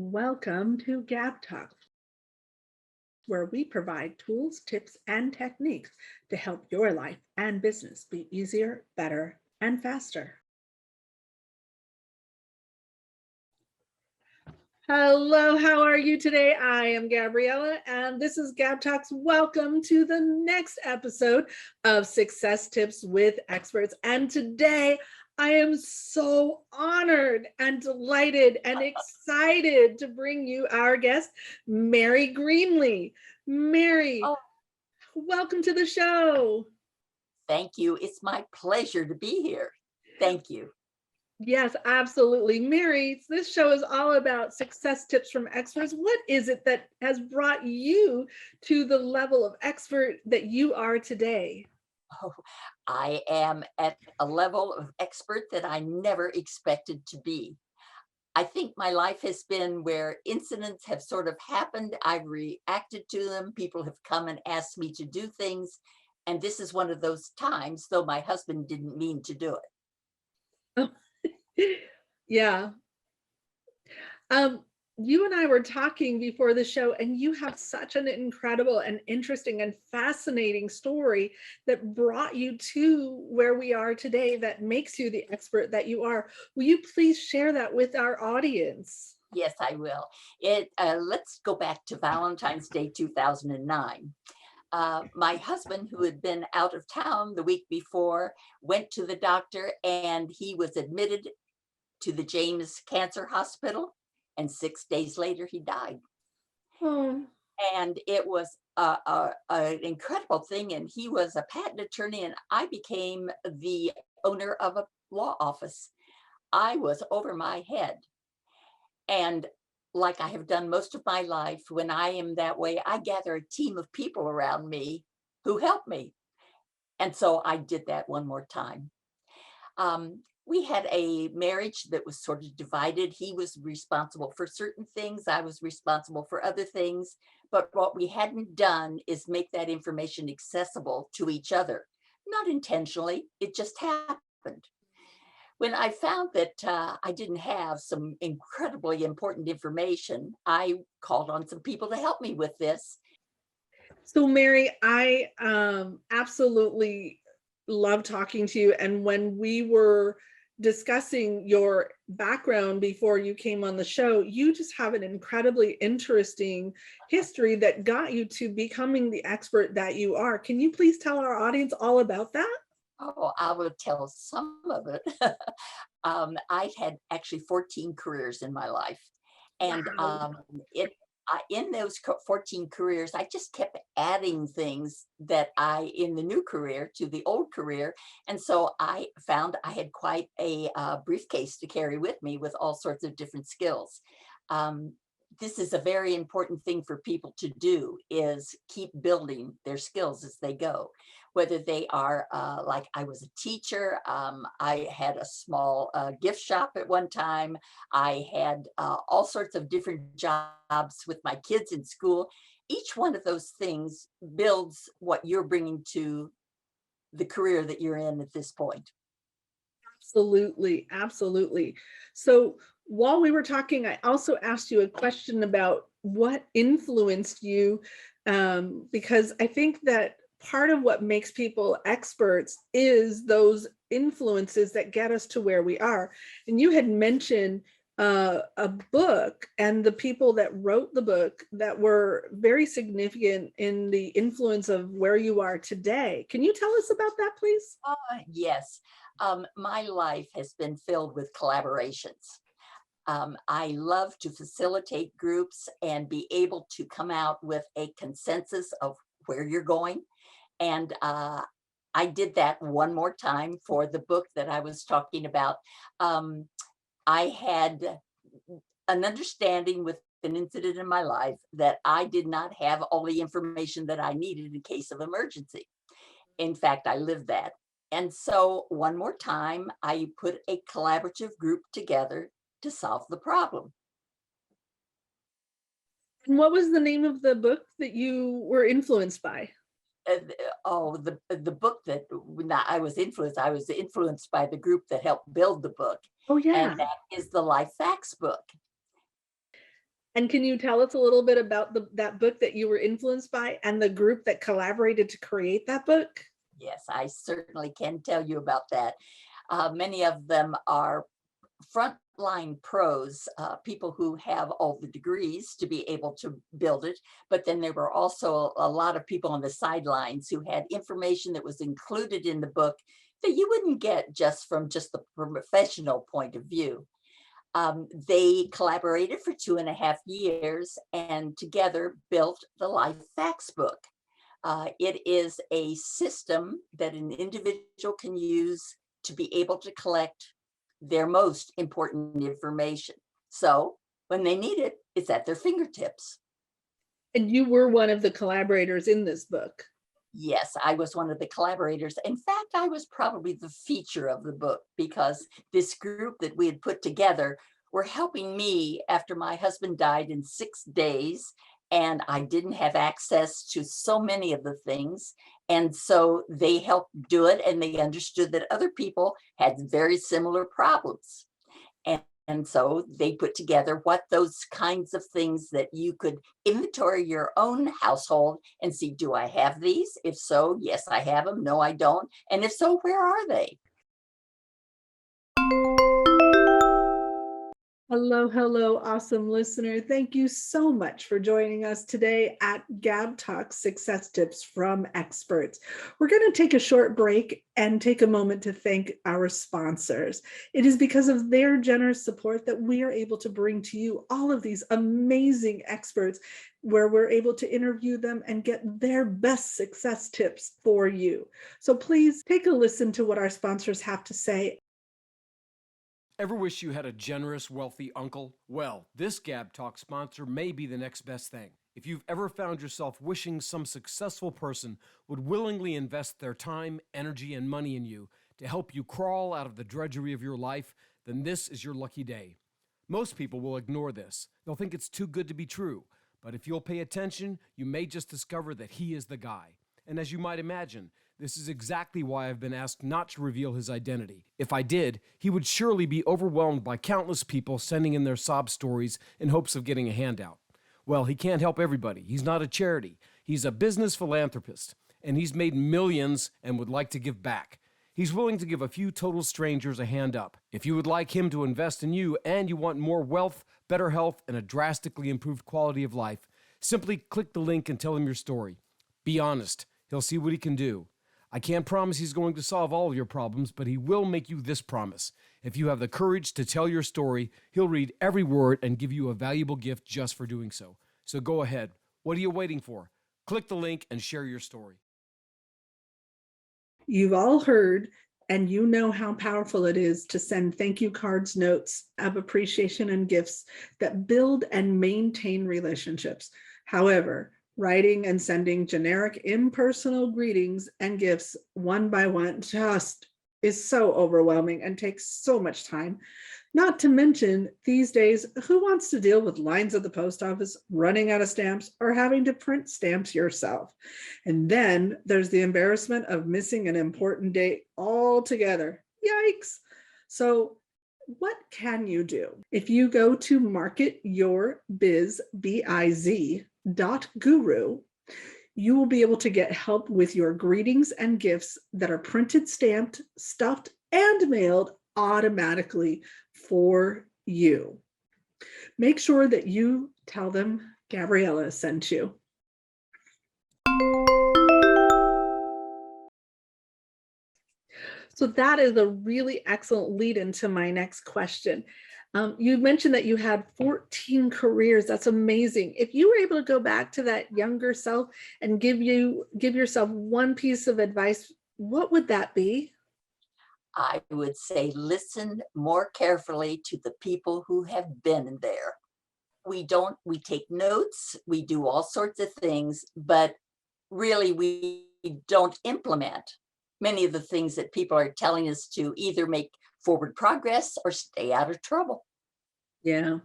Welcome to GabTalks, where we provide tools, tips, and techniques to help your life and business be easier, better, and faster. Hello, how are you today? I am Gabriella, and this is GabTalks. Welcome to the next episode of Success Tips with Experts. And today, I am so honored and delighted and excited to bring you our guest, Mary Greenlee. Mary, Oh, welcome to the show. thank you. It's my pleasure to be here. Thank you. Yes, absolutely. Mary, this show is all about success tips from experts. What is it that has brought you to the level of expert that you are today? Oh, I am at a level of expert that I never expected to be. I think my life has been where incidents have sort of happened. I've reacted to them. People have come and asked me to do things. And this is one of those times, though my husband didn't mean to do Yeah. Um, you and I were talking before the show, and you have such an incredible and interesting and fascinating story that brought you to where we are today, that makes you the expert that you are. Will you please share that with our audience? Yes, I will. Let's go back to Valentine's Day 2009. My husband, who had been out of town the week before, went to the doctor and he was admitted to the James Cancer Hospital. And 6 days later, he died. Oh, And it was an incredible thing. And he was a patent attorney, and I became the owner of a law office. I was over my head. And like I have done most of my life, when I am that way, I gather a team of people around me who help me. And so I did that one more time. We had a marriage that was sort of divided. He was responsible for certain things. I was responsible for other things. But what we hadn't done is make that information accessible to each other. Not intentionally, it just happened. When I found that I didn't have some incredibly important information, I called on some people to help me with this. so Mary, I absolutely love talking to you. And when we were discussing your background before you came on the show, you just have an incredibly interesting history that got you to becoming the expert that you are. Can you please tell our audience all about that? Oh, I will tell some of it. I had actually 14 careers in my life. And Wow. in those 14 careers, I just kept adding things that in the new career to the old career. And so I found I had quite a briefcase to carry with me with all sorts of different skills. Um, this is a very important thing for people to do, is keep building their skills as they go, whether they are like I was a teacher. I had a small gift shop at one time. I had all sorts of different jobs with my kids in school. Each one of those things builds what you're bringing to the career that you're in at this point. Absolutely, absolutely. So while we were talking, I also asked you a question about what influenced you, because I think that part of what makes people experts is those influences that get us to where we are. And you had mentioned a book and the people that wrote the book that were very significant in the influence of where you are today. Can you tell us about that, please? Yes, my life has been filled with collaborations. I love to facilitate groups and be able to come out with a consensus of where you're going. And I did that one more time for the book that I was talking about. Um, I had an understanding with an incident in my life that I did not have all the information that I needed in case of emergency. In fact, I lived that. And so one more time, I put a collaborative group together to solve the problem. And what was the name of the book that you were influenced by? The book that I was influenced by the group that helped build the book, Oh, and yeah. that is the Life Facts book. And can you tell us a little bit about that book that you were influenced by and the group that collaborated to create that book? Yes, I certainly can tell you about that. Many of them are frontline pros, people who have all the degrees to be able to build it. But then there were also a lot of people on the sidelines who had information that was included in the book that you wouldn't get just from just the professional point of view. They collaborated for 2.5 years and together built the Life Facts book. It is a system that an individual can use to be able to collect their most important information. So when they need it, it's at their fingertips. And you were one of the collaborators in this book. Yes, I was one of the collaborators. In fact, I was probably the feature of the book because this group that we had put together were helping me after my husband died in 6 days. And I didn't have access to so many of the things. And so they helped do it, and they understood that other people had very similar problems. And so they put together what those kinds of things that you could inventory your own household and see, do I have these? If so, yes, I have them. No, I don't. And if so, where are they? Hello, hello, awesome listener. Thank you so much for joining us today at GabTalks Success Tips from Experts. We're going to take a short break and take a moment to thank our sponsors. It is because of their generous support that we are able to bring to you all of these amazing experts where we're able to interview them and get their best success tips for you. So please take a listen to what our sponsors have to say. Ever wish you had a generous, wealthy uncle? Well, this Gab Talk sponsor may be the next best thing. If you've ever found yourself wishing some successful person would willingly invest their time, energy, and money in you to help you crawl out of the drudgery of your life, then this is your lucky day. Most people will ignore this. They'll think it's too good to be true. But if you'll pay attention, you may just discover that he is the guy. And as you might imagine, this is exactly why I've been asked not to reveal his identity. If I did, he would surely be overwhelmed by countless people sending in their sob stories in hopes of getting a handout. Well, he can't help everybody. He's not a charity. He's a business philanthropist, and he's made millions and would like to give back. He's willing to give a few total strangers a hand up. If you would like him to invest in you and you want more wealth, better health, and a drastically improved quality of life, simply click the link and tell him your story. Be honest. He'll see what he can do. I can't promise he's going to solve all of your problems, but he will make you this promise. If you have the courage to tell your story, he'll read every word and give you a valuable gift just for doing so. So go ahead. What are you waiting for? Click the link and share your story. You've all heard, and you know how powerful it is to send thank you cards, notes of appreciation, and gifts that build and maintain relationships. However, writing and sending generic impersonal greetings and gifts one by one just is so overwhelming and takes so much time. Not to mention, these days, who wants to deal with lines at the post office, running out of stamps, or having to print stamps yourself? And then there's the embarrassment of missing an important date altogether. Yikes. So what can you do? If you go to marketyourbiz.guru, you will be able to get help with your greetings and gifts that are printed, stamped, stuffed, and mailed automatically for you. Make sure that you tell them Gabriella sent you. So that is a really excellent lead into my next question. You mentioned that you had 14 careers. That's amazing. If you were able to go back to that younger self and give yourself one piece of advice, what would that be? I would say listen more carefully to the people who have been there. We take notes, we do all sorts of things, but really we don't implement many of the things that people are telling us to either make forward progress or stay out of trouble. Yeah.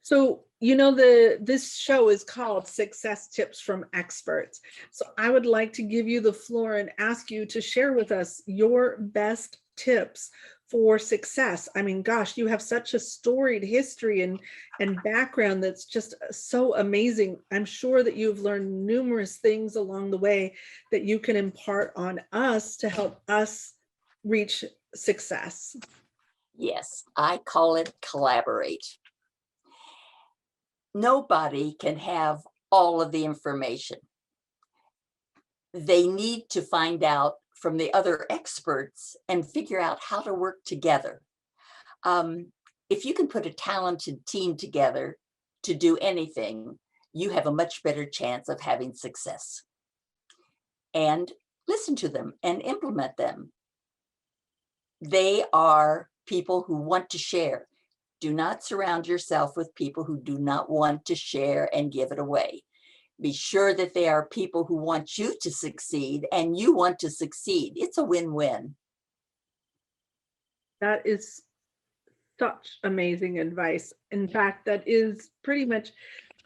So, this show is called Success Tips from Experts. So I would like to give you the floor and ask you to share with us your best tips for success. I mean, gosh, you have such a storied history and background that's just so amazing. I'm sure that you've learned numerous things along the way that you can impart on us to help us reach success. Yes, I call it collaborate. Nobody can have all of the information. They need to find out from the other experts and figure out how to work together. If you can put a talented team together to do anything, you have a much better chance of having success. And listen to them and implement them. They are people who want to share. Do not surround yourself with people who do not want to share and give it away. Be sure that they are people who want you to succeed and you want to succeed. It's a win-win. That is such amazing advice. In fact, that is pretty much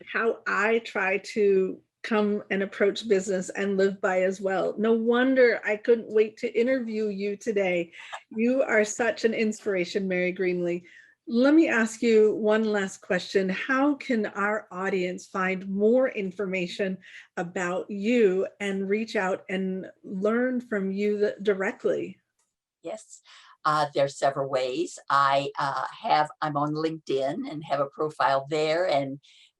how I try to come and approach business and live by as well. No wonder I couldn't wait to interview you today. You are such an inspiration, Mary Greenlee. Let me ask you one last question. How can our audience find more information about you and reach out and learn from you directly? Yes, there's several ways. I'm on LinkedIn and have a profile there and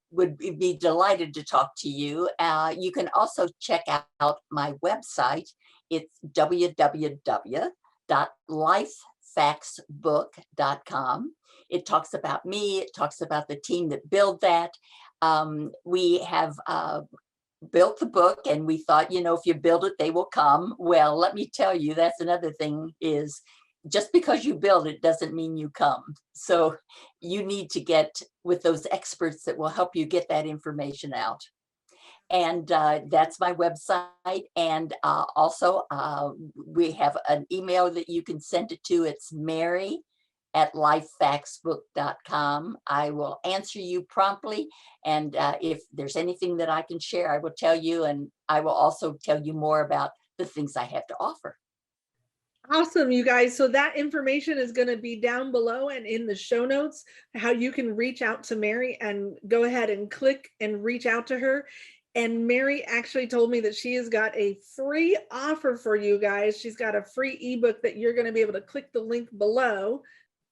would be delighted to talk to you. You can also check out my website. It's www.lifefactsbook.com. It talks about me. It talks about the team that built that. We have built the book and we thought, if you build it, they will come. Well, let me tell you, that's another thing is just because you build it doesn't mean you come. So you need to get with those experts that will help you get that information out. And that's my website. And also we have an email that you can send it to. It's mary@lifefactsbook.com. I will answer you promptly. And if there's anything that I can share, I will tell you. And I will also tell you more about the things I have to offer. Awesome, you guys. So that information is going to be down below and in the show notes, how you can reach out to Mary and go ahead and click and reach out to her. And Mary actually told me that she has got a free offer for you guys. She's got a free ebook that you're going to be able to click the link below.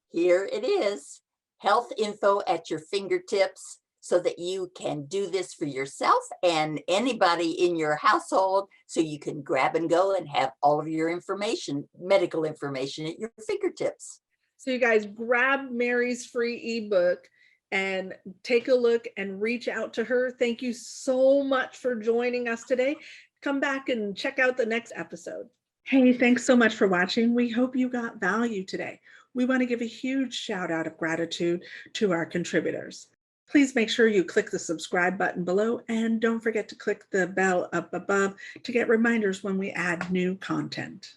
Here it is, health info at your fingertips so that you can do this for yourself and anybody in your household so you can grab and go and have all of your information, medical information at your fingertips. So you guys grab Mary's free ebook and take a look and reach out to her. Thank you so much for joining us today. Come back and check out the next episode. Hey, thanks so much for watching. We hope you got value today. We want to give a huge shout out of gratitude to our contributors. Please make sure you click the subscribe button below and don't forget to click the bell up above to get reminders when we add new content.